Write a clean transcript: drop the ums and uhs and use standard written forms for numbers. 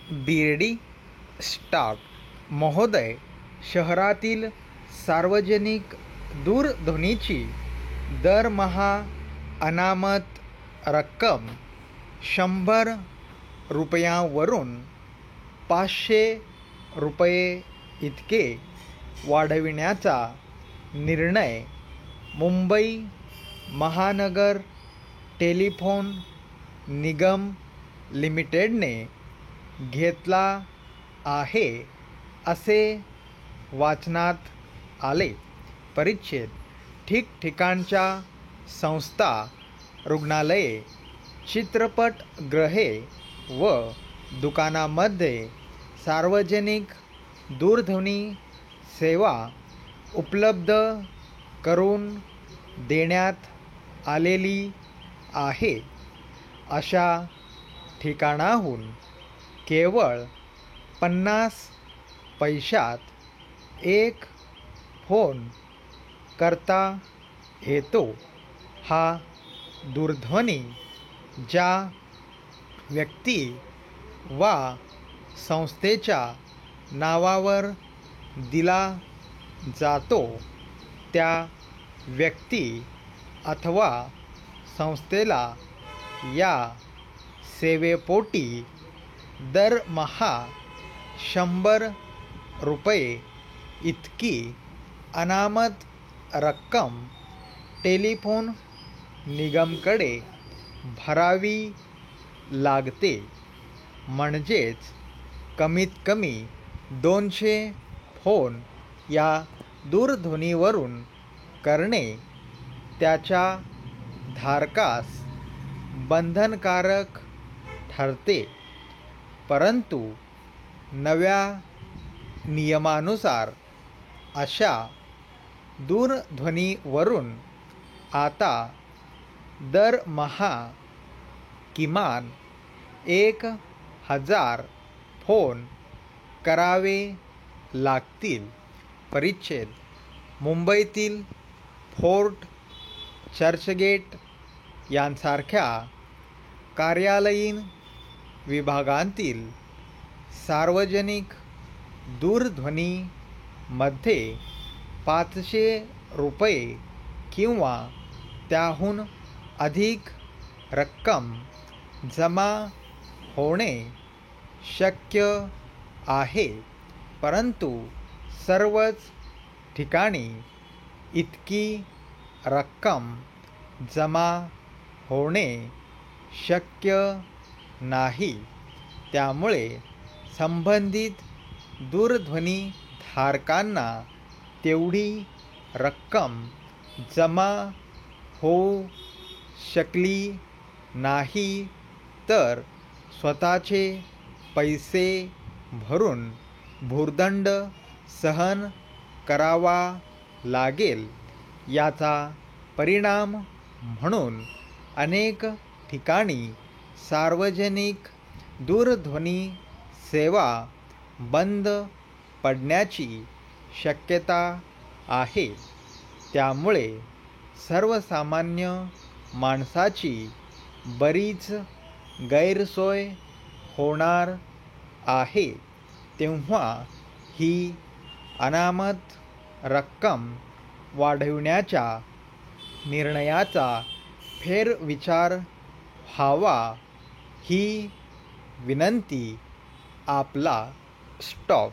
बिर्डी start महोदय, शहरातील सार्वजनिक दूरध्वनीची दरमहा अनामत रक्कम 100 रुपयांवरून 500 रुपये इतके वाढविण्याचा निर्णय मुंबई महानगर टेलिफोन निगम लिमिटेडने घेतला आहे, असे वाचनात आले. परिच्छेद ठिकठिकाणच्या संस्था, रुग्णालये, चित्रपटगृहे व दुकानांमध्ये सार्वजनिक दूरध्वनी सेवा उपलब्ध करून देण्यात आलेली आहे. अशा ठिकाणाहून केवळ 50 पैशात एक फोन करता येतो. हा दूरध्वनी ज्या व्यक्ती वा संस्थेच्या नावावर दिला जातो त्या व्यक्ती अथवा संस्थेला या सेवेपोटी दरमहा 100 रुपये इतकी अनामत रक्कम टेलिफोन निगमकडे भरावी लागते. म्हणजेच कमीत कमी 200 फोन या दूरध्वनीवरून करणे त्याच्या धारकास बंधनकारक ठरते. परंतु नव्या नियमानुसार अशा दूरध्वनीवरून आता दरमहा किमान 1000 फोन करावे लागतील. परिच्छेद मुंबईतील फोर्ट, चर्चगेट यांसारख्या कार्यालयीन विभागांतील सार्वजनिक दूरध्वनीमध्ये 500 रुपये किंवा त्याहून अधिक रक्कम जमा होणे शक्य आहे. परंतु सर्वच ठिकाणी इतकी रक्कम जमा होणे शक्य नाही. त्यामुळे संबंधित दूरध्वनी धारकांना तेवढी रक्कम जमा होऊ शकली नाही तर स्वतःचे पैसे भरून भुर्दंड सहन करावा लागेल. याचा परिणाम म्हणून अनेक ठिकाणी सार्वजनिक दूरध्वनी सेवा बंद पडण्याची शक्यता आहे. त्यामुळे सर्वसामान्य माणसाची बरीच गैरसोय होणार आहे. तेव्हा ही अनामत रक्कम वाढविण्याच्या निर्णयाचा फेरविचार व्हावा, ही विनंती. आपला स्टॉप.